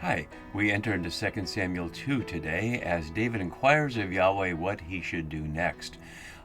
Hi, we enter into 2 Samuel 2 today as David inquires of Yahweh what he should do next.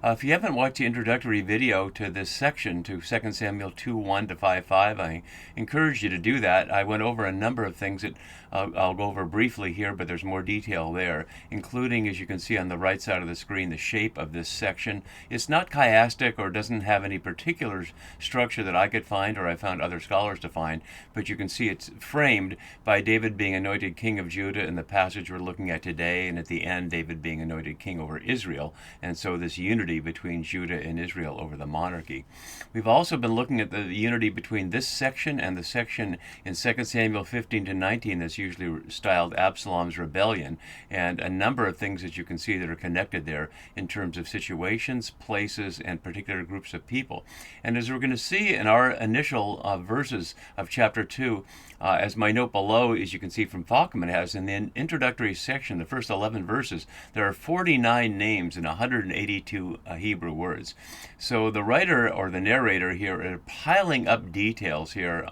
If you haven't watched the introductory video to this section, to 2 Samuel 2 1 to 5 5, I encourage you to do that. I went over a number of things that I'll go over briefly here, but there's more detail there, including, as you can see on the right side of the screen, the shape of this section. It's not chiastic or doesn't have any particular structure that I could find or I found other scholars to find, but you can see it's framed by David being anointed king of Judah in the passage we're looking at today, and at the end, David being anointed king over Israel, and so this unity between Judah and Israel over the monarchy. We've also been looking at the unity between this section and the section in 2 Samuel 15 to 19 that's usually styled Absalom's rebellion, and a number of things that you can see that are connected there in terms of situations, places, and particular groups of people. And as we're going to see in our initial verses of chapter 2, as my note below, as you can see from Falkman has, in the introductory section, the first 11 verses, there are 49 names and 182 Hebrew words. So the writer or the narrator here are piling up details here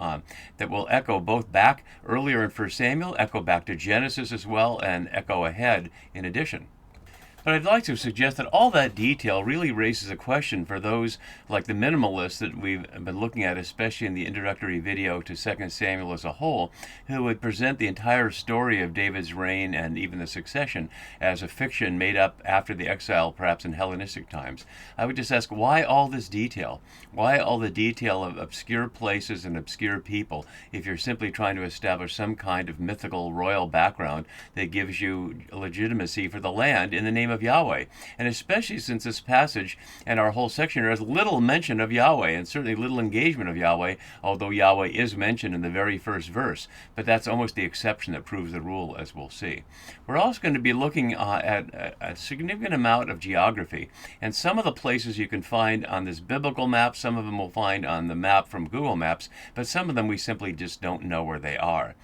that will echo both back earlier in 1 Samuel, echo back to Genesis as well, and echo ahead in addition. But I'd like to suggest that all that detail really raises a question for those like the minimalists that we've been looking at, especially in the introductory video to 2 Samuel as a whole, who would present the entire story of David's reign and even the succession as a fiction made up after the exile, perhaps in Hellenistic times. I would just ask, why all this detail? Why all the detail of obscure places and obscure people if you're simply trying to establish some kind of mythical royal background that gives you legitimacy for the land in the name of Yahweh? And especially since this passage and our whole section has little mention of Yahweh and certainly little engagement of Yahweh, although Yahweh is mentioned in the very first verse. But that's almost the exception that proves the rule, as we'll see. We're also going to be looking at a significant amount of geography, and some of the places you can find on this biblical map, some of them we'll find on the map from Google Maps, but some of them we simply just don't know where they are.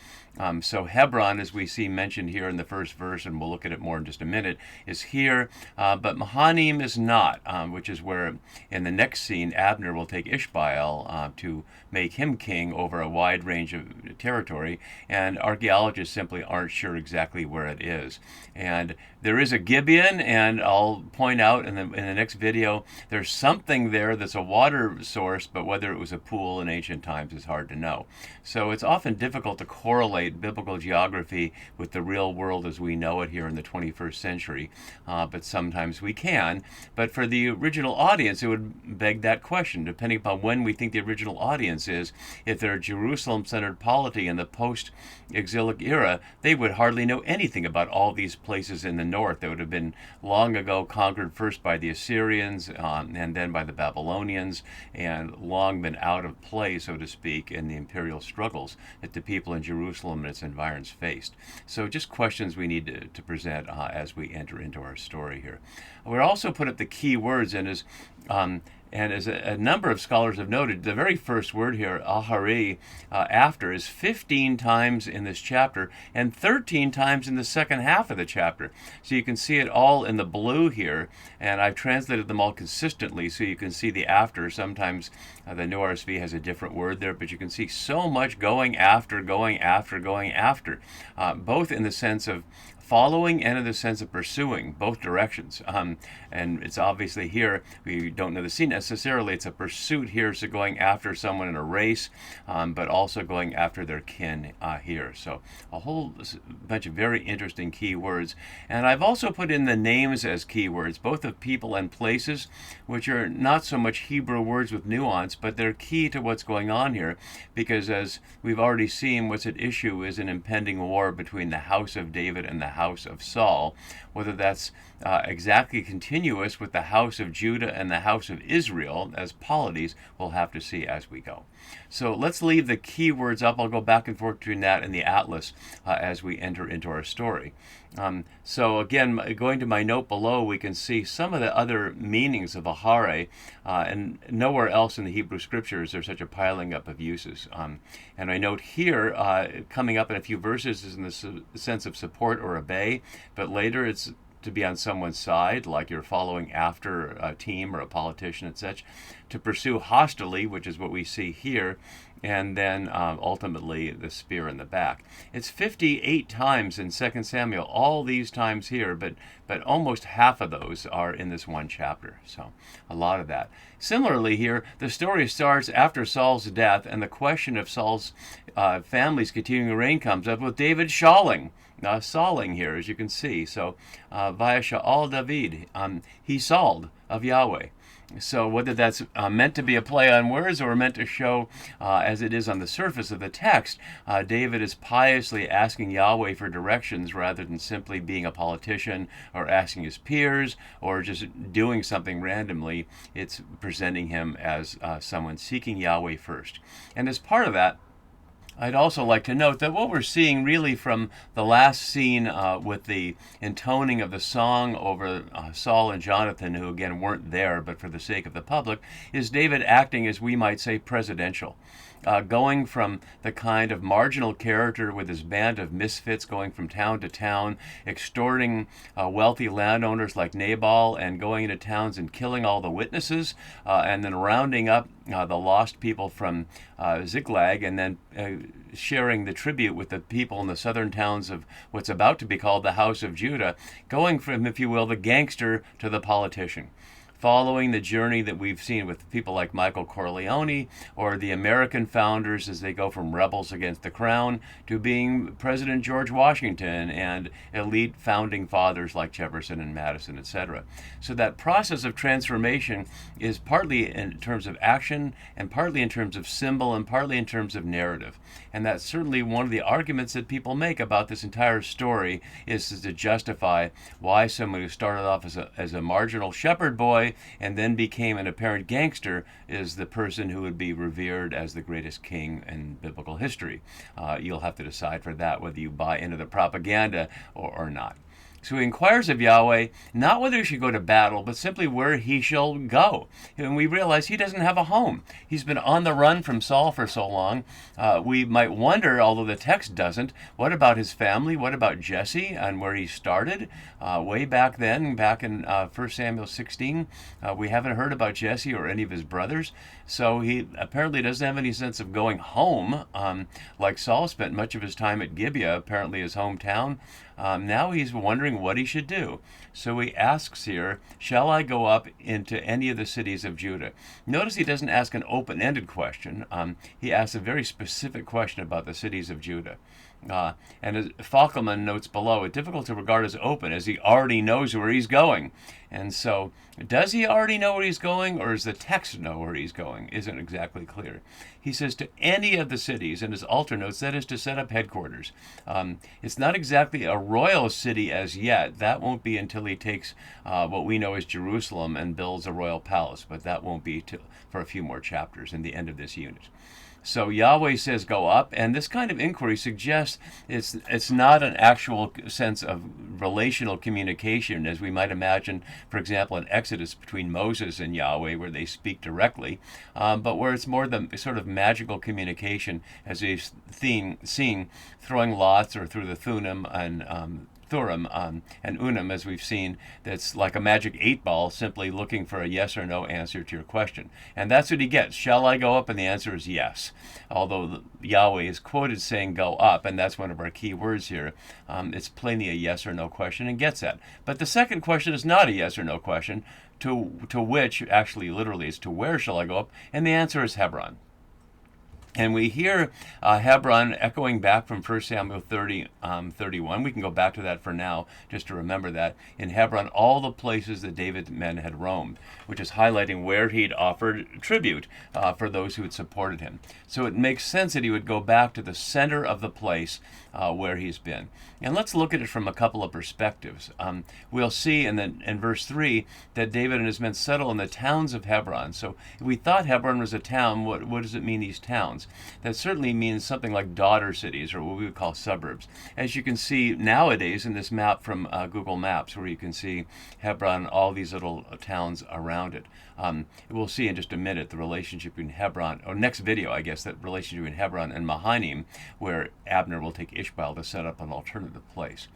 So Hebron, as we see mentioned here in the first verse, and we'll look at it more in just a minute, is here, but Mahanaim is not, which is where in the next scene Abner will take Ishbaal to make him king over a wide range of territory, and archaeologists simply aren't sure exactly where it is. And there is a Gibeon, and I'll point out in the next video, there's something there that's a water source, but whether it was a pool in ancient times is hard to know. So it's often difficult to correlate biblical geography with the real world as we know it here in the 21st century, but sometimes we can. But for the original audience, it would beg that question, depending upon when we think the original audience is. If they're a Jerusalem-centered polity in the post-exilic era, they would hardly know anything about all these places in the north that would have been long ago conquered first by the Assyrians and then by the Babylonians, and long been out of play, so to speak, in the imperial struggles that the people in Jerusalem and its environs faced. So just questions we need to present as we enter into our story here. We're also put up the key words, and as a number of scholars have noted, the very first word here, ahari, after, is 15 times in this chapter and 13 times in the second half of the chapter. So you can see it all in the blue here, and I've translated them all consistently so you can see the after. Sometimes the New RSV has a different word there, but you can see so much going after, going after, going after, both in the sense of following and in the sense of pursuing, both directions. And it's obviously here, we don't know the scene necessarily, it's a pursuit here, so going after someone in a race, but also going after their kin here. So a whole bunch of very interesting key words. And I've also put in the names as keywords, both of people and places, which are not so much Hebrew words with nuance, but they're key to what's going on here, because as we've already seen, what's at issue is an impending war between the house of David and the house of Saul. Whether that's exactly continuous with the house of Judah and the house of Israel as polities, we'll have to see as we go. So let's leave the keywords up. I'll go back and forth between that and the atlas as we enter into our story. So again, going to my note below, we can see some of the other meanings of ahare, and nowhere else in the Hebrew scriptures there's such a piling up of uses. And I note here, coming up in a few verses, is in the sense of support or obey, but later it's to be on someone's side, like you're following after a team or a politician and such. To pursue hostilely, which is what we see here, and then ultimately the spear in the back. It's 58 times in 2 Samuel, all these times here, but almost half of those are in this one chapter, so a lot of that. Similarly here, the story starts after Saul's death, and the question of Saul's family's continuing reign comes up with David sawling here, as you can see. So, via Sha'al David, he Sauled of Yahweh. So whether that's meant to be a play on words or meant to show, as it is on the surface of the text, David is piously asking Yahweh for directions rather than simply being a politician or asking his peers or just doing something randomly. It's presenting him as someone seeking Yahweh first. And as part of that, I'd also like to note that what we're seeing really from the last scene with the intoning of the song over Saul and Jonathan, who again weren't there but for the sake of the public, is David acting, as we might say, presidential. Going from the kind of marginal character with his band of misfits going from town to town, extorting wealthy landowners like Nabal and going into towns and killing all the witnesses, and then rounding up the lost people from Ziklag, and then sharing the tribute with the people in the southern towns of what's about to be called the House of Judah, going from, if you will, the gangster to the politician. Following the journey that we've seen with people like Michael Corleone or the American founders as they go from rebels against the crown to being President George Washington and elite founding fathers like Jefferson and Madison, etc. So that process of transformation is partly in terms of action and partly in terms of symbol and partly in terms of narrative. And that's certainly one of the arguments that people make about this entire story, is to justify why someone who started off as a marginal shepherd boy and then became an apparent gangster is the person who would be revered as the greatest king in biblical history. You'll have to decide for that whether you buy into the propaganda or not. So he inquires of Yahweh, not whether he should go to battle, but simply where he shall go. And we realize he doesn't have a home. He's been on the run from Saul for so long. We might wonder, although the text doesn't, what about his family? What about Jesse and where he started? Way back then, back in 1 Samuel 16, we haven't heard about Jesse or any of his brothers. So he apparently doesn't have any sense of going home, like Saul spent much of his time at Gibeah, apparently his hometown. Now he's wondering what he should do. So he asks here, shall I go up into any of the cities of Judah? Notice he doesn't ask an open-ended question. He asks a very specific question about the cities of Judah. And as Falkelman notes below, it's difficult to regard as open as he already knows where he's going. And so, does he already know where he's going, or does the text know where he's going? Isn't exactly clear. He says to any of the cities, and his altar notes, that is to set up headquarters. It's not exactly a royal city as yet. That won't be until he takes what we know as Jerusalem and builds a royal palace, but that won't be for a few more chapters in the end of this unit. So Yahweh says go up, and this kind of inquiry suggests it's not an actual sense of relational communication as we might imagine, for example, in Exodus between Moses and Yahweh, where they speak directly, but where it's more the sort of magical communication as we've seen throwing lots or through the Thummim and Thurim and Urim, as we've seen, that's like a magic 8-ball, simply looking for a yes or no answer to your question. And that's what he gets. Shall I go up? And the answer is yes. Although Yahweh is quoted saying go up, and that's one of our key words here, it's plainly a yes or no question and gets that. But the second question is not a yes or no question, to which, actually literally, is to where shall I go up? And the answer is Hebron. And we hear Hebron echoing back from 1 Samuel 31. We can go back to that for now, just to remember that. In Hebron, all the places that David's men had roamed, which is highlighting where he'd offered tribute for those who had supported him. So it makes sense that he would go back to the center of the place where he's been. And let's look at it from a couple of perspectives. We'll see in verse 3 that David and his men settle in the towns of Hebron. So if we thought Hebron was a town, what does it mean, these towns? That certainly means something like daughter cities, or what we would call suburbs. As you can see nowadays in this map from Google Maps, where you can see Hebron, all these little towns around it. We'll see in just a minute the relationship between Hebron, or next video, I guess, that relationship between Hebron and Mahanaim, where Abner will take Ishbaal to set up an alternative place.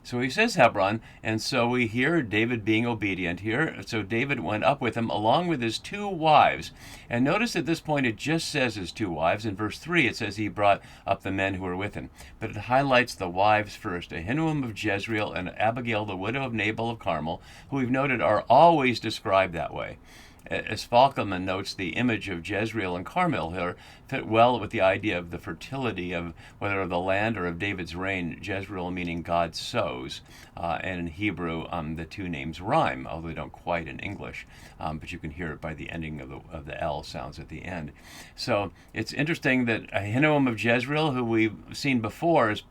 So he says Hebron, and so we hear David being obedient here. So David went up with him along with his 2 wives. And notice at this point it just says his 2 wives. In verse 3 it says he brought up the men who were with him. But it highlights the wives first. Ahinoam of Jezreel and Abigail, the widow of Nabal of Carmel, who we've noted are always described that way. As Falkman notes, the image of Jezreel and Carmel here fit well with the idea of the fertility of whether of the land or of David's reign. Jezreel meaning God sows, and in Hebrew the 2 names rhyme, although they don't quite in English, but you can hear it by the ending of the L sounds at the end. So it's interesting that Ahinoam of Jezreel, who we've seen before, is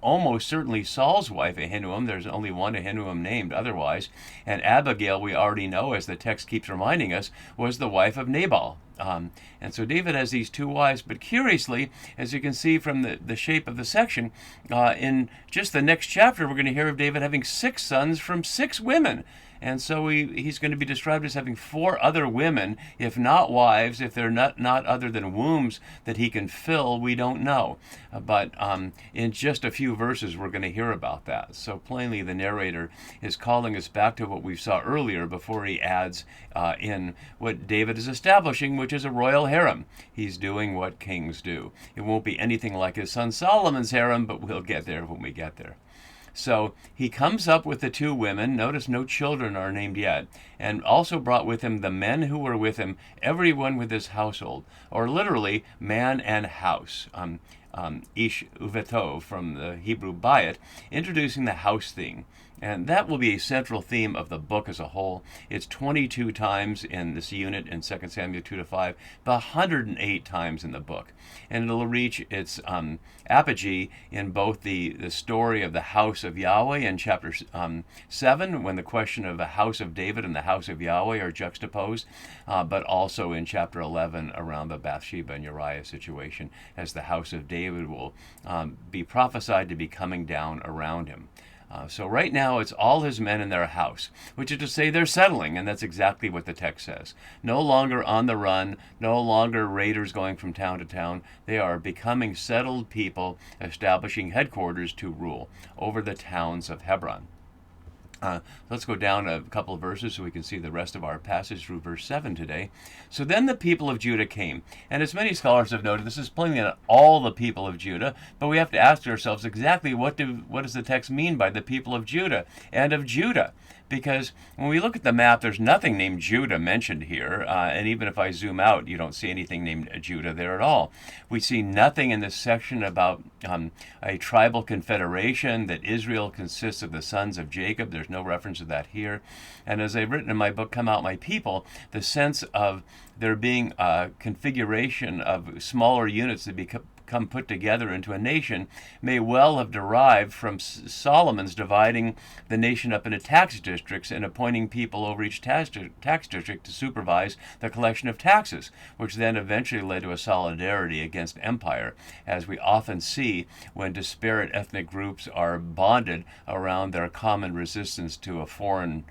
almost certainly Saul's wife Ahinoam. There's only one Ahinoam named otherwise. And Abigail, we already know, as the text keeps reminding us, was the wife of Nabal. And so David has these 2 wives, but curiously, as you can see from the shape of the section, in just the next chapter, we're going to hear of David having 6 sons from 6 women. And so he's going to be described as having 4 other women, if not wives, if they're not other than wombs that he can fill, we don't know. But in just a few verses, we're going to hear about that. So plainly, the narrator is calling us back to what we saw earlier before he adds in what David is establishing, which is a royal harem. He's doing what kings do. It won't be anything like his son Solomon's harem, but we'll get there when we get there. So he comes up with the 2 women. Notice no children are named yet. And also brought with him the men who were with him, everyone with his household, or literally man and house. Ish uveto from the Hebrew bayit, introducing the house theme. And that will be a central theme of the book as a whole. It's 22 times in this unit in 2 Samuel 2-5, but 108 times in the book. And it'll reach its apogee in both the story of the house of Yahweh in chapter 7, when the question of the house of David and the house of Yahweh are juxtaposed, but also in chapter 11 around the Bathsheba and Uriah situation, as the house of David will be prophesied to be coming down around him. So right now it's all his men in their house, which is to say they're settling, and that's exactly what the text says. No longer on the run, no longer raiders going from town to town. They are becoming settled people, establishing headquarters to rule over the towns of Hebron. Let's go down a couple of verses so we can see the rest of our passage through verse 7 today. So then the people of Judah came. And as many scholars have noted, this is plainly not all the people of Judah, but we have to ask ourselves exactly what does the text mean by the people of Judah and of Judah? Because when we look at the map, there's nothing named Judah mentioned here. And even if I zoom out, you don't see anything named Judah there at all. We see nothing in this section about a tribal confederation, that Israel consists of the sons of Jacob. There's no reference to that here. And as I've written in my book, Come Out My People, the sense of there being a configuration of smaller units that become put together into a nation may well have derived from Solomon's dividing the nation up into tax districts and appointing people over each tax district to supervise the collection of taxes, which then eventually led to a solidarity against empire, as we often see when disparate ethnic groups are bonded around their common resistance to a foreign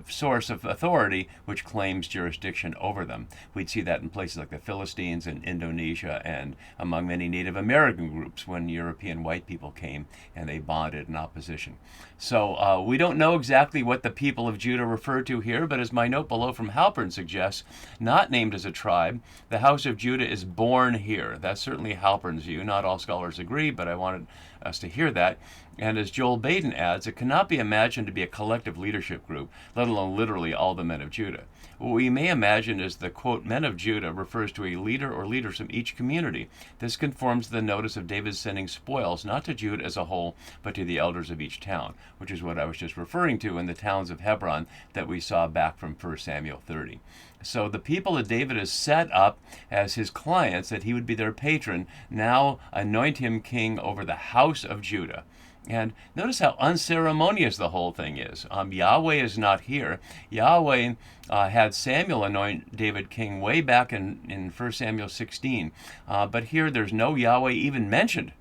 source of authority which claims jurisdiction over them. We'd see that in places like the Philistines and Indonesia and among many Native American groups when European white people came and they bonded in opposition. So we don't know exactly what the people of Judah refer to here, but as my note below from Halpern suggests, not named as a tribe, the house of Judah is born here. That's certainly Halpern's view. Not all scholars agree, but I wanted us to hear that. And as Joel Baden adds, it cannot be imagined to be a collective leadership group, let alone literally all the men of Judah. What we may imagine is the, quote, men of Judah refers to a leader or leaders from each community. This conforms to the notice of David sending spoils, not to Judah as a whole, but to the elders of each town, which is what I was just referring to in the towns of Hebron that we saw back from 1 Samuel 30. So the people that David has set up as his clients, that he would be their patron, now anoint him king over the house of Judah. And notice how unceremonious the whole thing is. Yahweh is not here. Yahweh had Samuel anoint David king way back in 1 Samuel 16. But here there's no Yahweh even mentioned.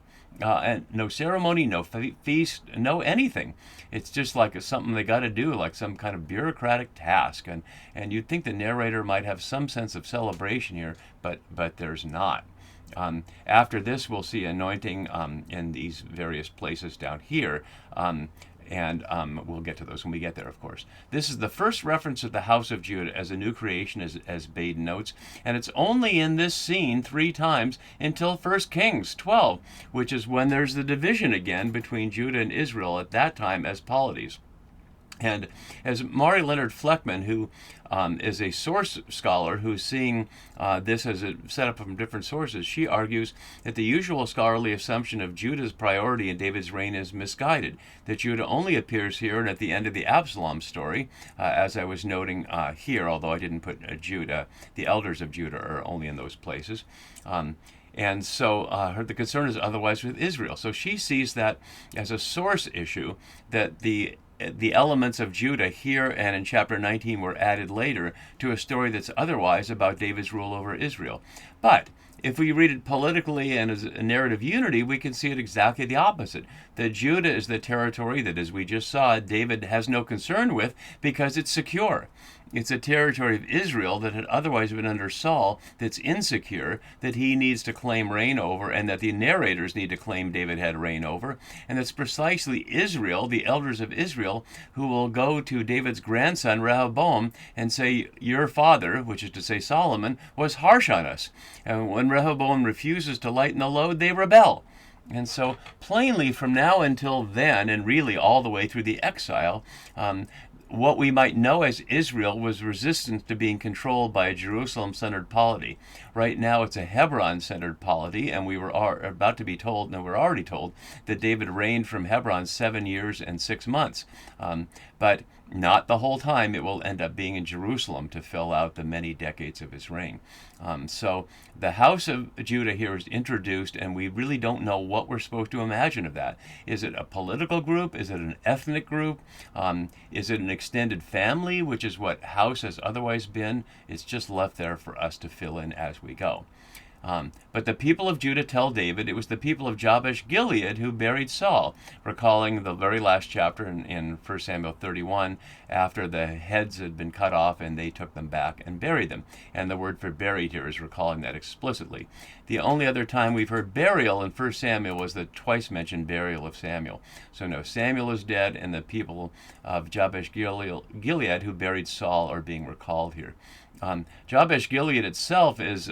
And no ceremony, no feast, no anything. It's just like something they got to do, like some kind of bureaucratic task. And you'd think the narrator might have some sense of celebration here, but there's not. After this, we'll see anointing in these various places down here. And we'll get to those when we get there, of course. This is the first reference to the house of Judah as a new creation, as Baden notes, and it's only in this scene 3 times until 1 Kings 12, which is when there's the division again between Judah and Israel, at that time as polities. And as Mari Leonard Fleckman, who is a source scholar who's seeing this as a setup from different sources, she argues that the usual scholarly assumption of Judah's priority in David's reign is misguided, that Judah only appears here and at the end of the Absalom story, as I was noting here, although I didn't put Judah. The elders of Judah are only in those places. And so the concern is otherwise with Israel. So she sees that as a source issue, that the elements of Judah here and in chapter 19 were added later to a story that's otherwise about David's rule over Israel. But if we read it politically and as a narrative unity, we can see it exactly the opposite. That Judah is the territory that, as we just saw, David has no concern with because it's secure. It's a territory of Israel that had otherwise been under Saul that's insecure, that he needs to claim reign over, and that the narrators need to claim David had reign over. And it's precisely Israel, the elders of Israel, who will go to David's grandson Rehoboam and say, your father, which is to say Solomon, was harsh on us. And when Rehoboam refuses to lighten the load, they rebel. And so plainly from now until then, and really all the way through the exile, what we might know as Israel was resistance to being controlled by a Jerusalem-centered polity. Right now it's a Hebron-centered polity, and we were about to be told, no, we're already told, that David reigned from Hebron 7 years and 6 months. But not the whole time. It will end up being in Jerusalem to fill out the many decades of his reign. So the house of Judah here is introduced, and we really don't know what we're supposed to imagine of that. Is it a political group? Is it an ethnic group? Is it an extended family, which is what house has otherwise been? It's just left there for us to fill in as we go. But the people of Judah tell David it was the people of Jabesh-gilead who buried Saul, recalling the very last chapter in 1 Samuel 31, after the heads had been cut off and they took them back and buried them. And the word for buried here is recalling that explicitly. The only other time we've heard burial in 1 Samuel was the twice mentioned burial of Samuel. So no, Samuel is dead, and the people of Jabesh-gilead who buried Saul are being recalled here. Jabesh-gilead itself is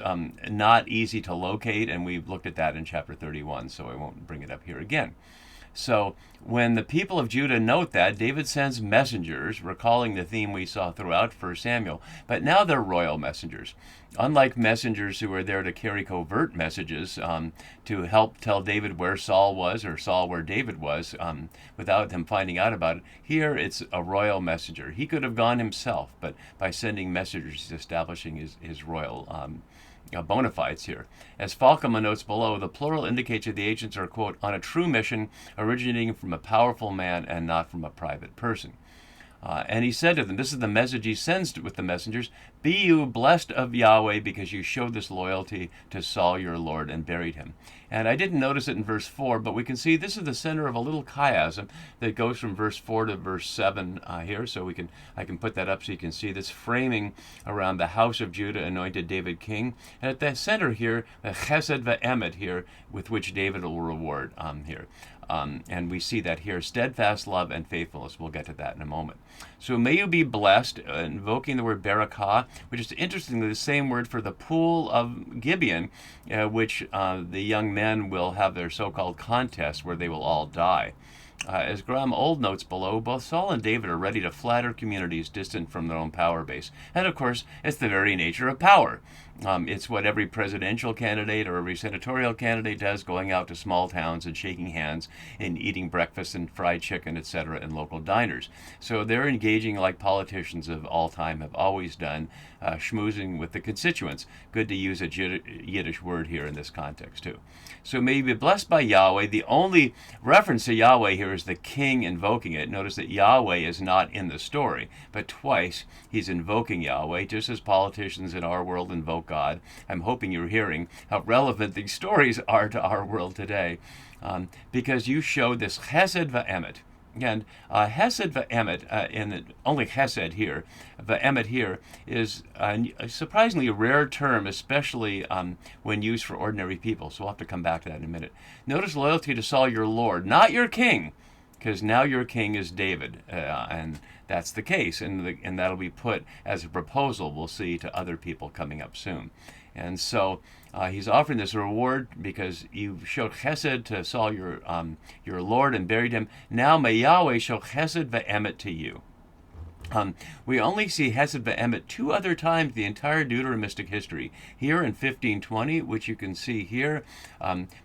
not easy to locate, and we've looked at that in chapter 31, so I won't bring it up here again. So when the people of Judah note that, David sends messengers, recalling the theme we saw throughout 1 Samuel, but now they're royal messengers. Unlike messengers who were there to carry covert messages to help tell David where Saul was or Saul where David was without them finding out about it, here it's a royal messenger. He could have gone himself, but by sending messengers, he's establishing his royal bona fides here. As Falkema notes below, the plural indicates that the agents are, quote, on a true mission originating from a powerful man and not from a private person. And he said to them, this is the message he sends with the messengers, be you blessed of Yahweh because you showed this loyalty to Saul your Lord and buried him. And I didn't notice it in verse 4, but we can see this is the center of a little chiasm that goes from verse 4 to verse 7 here. So I can put that up so you can see this framing around the house of Judah anointed David king. And at the center here, the chesed ve'emet here, with which David will reward here. And we see that here, steadfast love and faithfulness. We'll get to that in a moment. So may you be blessed, invoking the word barakah, which is interestingly the same word for the pool of Gibeon, which the young men will have their so-called contest where they will all die. As Graham Old notes below, both Saul and David are ready to flatter communities distant from their own power base. And of course, it's the very nature of power. It's what every presidential candidate or every senatorial candidate does, going out to small towns and shaking hands and eating breakfast and fried chicken, etc. in local diners. So they're engaging like politicians of all time have always done, schmoozing with the constituents. Good to use a Yiddish word here in this context too. So may you be blessed by Yahweh. The only reference to Yahweh here is the king invoking it. Notice that Yahweh is not in the story, but twice he's invoking Yahweh, just as politicians in our world invoke God. I'm hoping you're hearing how relevant these stories are to our world today, because you show this chesed ve'emet. And Hesed ve'emet, and only Hesed here, ve'emet here, is a surprisingly rare term, especially when used for ordinary people. So we'll have to come back to that in a minute. Notice loyalty to Saul your Lord, not your king. because now your king is David, and that's the case, and that'll be put as a proposal, we'll see, to other people coming up soon. And so he's offering this reward because you showed chesed to Saul, your Lord, and buried him. Now may Yahweh show chesed ve'emet to you. We only see Hesed ve'emet 2 other times in the entire Deuteronomistic history. Here in 1520, which you can see here,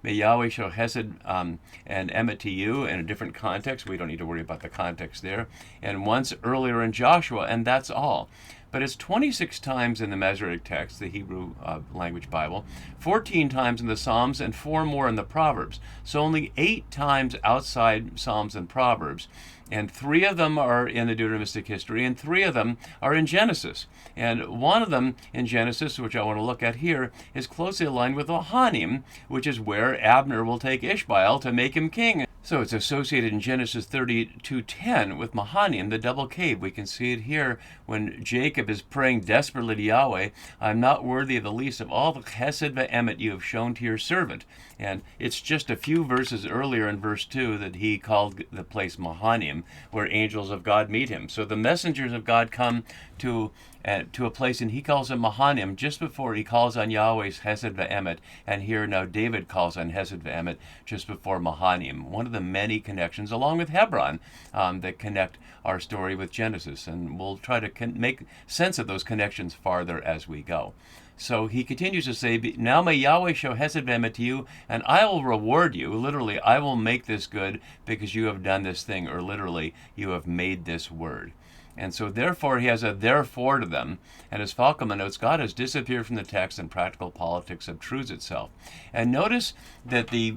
may Yahweh show Hesed and emet to you in a different context. We don't need to worry about the context there. And once earlier in Joshua, and that's all. But it's 26 times in the Masoretic text, the Hebrew language Bible, 14 times in the Psalms, and 4 more in the Proverbs. So only 8 times outside Psalms and Proverbs. And 3 of them are in the Deuteronomistic history, and 3 of them are in Genesis. And one of them in Genesis, which I want to look at here, is closely aligned with Mahanaim, which is where Abner will take Ishmael to make him king. So it's associated in Genesis 32:10 with Mahanaim, the double cave. We can see it here when Jacob is praying desperately to Yahweh, I'm not worthy of the least of all the chesed ve'emet you have shown to your servant. And it's just a few verses earlier in verse 2 that he called the place Mahanaim, where angels of God meet him. So the messengers of God come to a place, and he calls it Mahanaim just before he calls on Yahweh's Hesed ve'emet. And here now David calls on Hesed ve'emet just before Mahanaim. One of the many connections, along with Hebron, that connect our story with Genesis. And we'll try to make sense of those connections farther as we go. So he continues to say, now may Yahweh show Hesed ve'emet to you, and I will reward you. Literally, I will make this good because you have done this thing, or literally, you have made this word. And so therefore he has a therefore to them. And as Falkman notes, God has disappeared from the text and practical politics obtrudes itself. And notice that the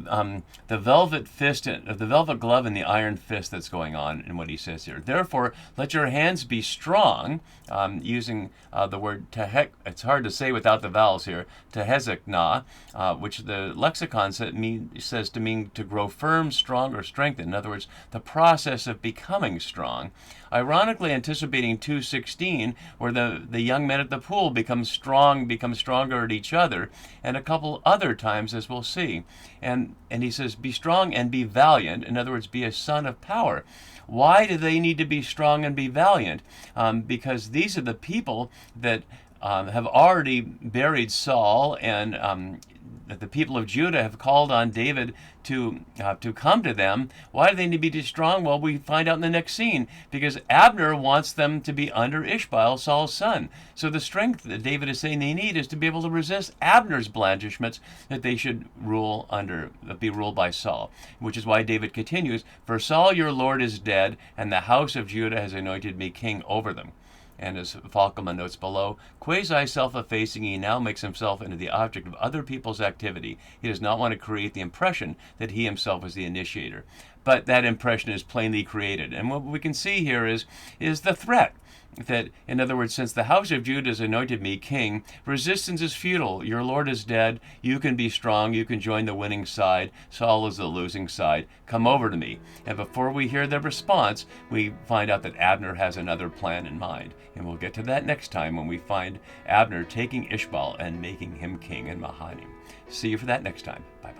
velvet fist, the velvet glove and the iron fist that's going on in what he says here. Therefore, let your hands be strong, using the word tehek, it's hard to say without the vowels here, tehezekna, which the lexicon says to mean to grow firm, strong, or strengthen. In other words, the process of becoming strong. Ironically anticipating 2:16, where the young men at the pool become stronger at each other, and a couple other times, as we'll see. And he says, be strong and be valiant. In other words, be a son of power. Why do they need to be strong and be valiant? Because these are the people that have already buried Saul, and the people of Judah have called on David to come to them. Why do they need to be strong? Well, we find out in the next scene, because Abner wants them to be under Ishmael, Saul's son. So the strength that David is saying they need is to be able to resist Abner's blandishments, that they should be ruled by Saul. Which is why David continues, for Saul your Lord is dead, and the house of Judah has anointed me king over them. And as Falkman notes below, quasi-self-effacing, he now makes himself into the object of other people's activity. He does not want to create the impression that he himself is the initiator. But that impression is plainly created. And what we can see here is the threat. That, in other words, since the house of Judah has anointed me king, resistance is futile. Your Lord is dead. You can be strong. You can join the winning side. Saul is the losing side. Come over to me. And before we hear the response, we find out that Abner has another plan in mind. And we'll get to that next time when we find Abner taking Ishmael and making him king in Mahanaim. See you for that next time. Bye-bye.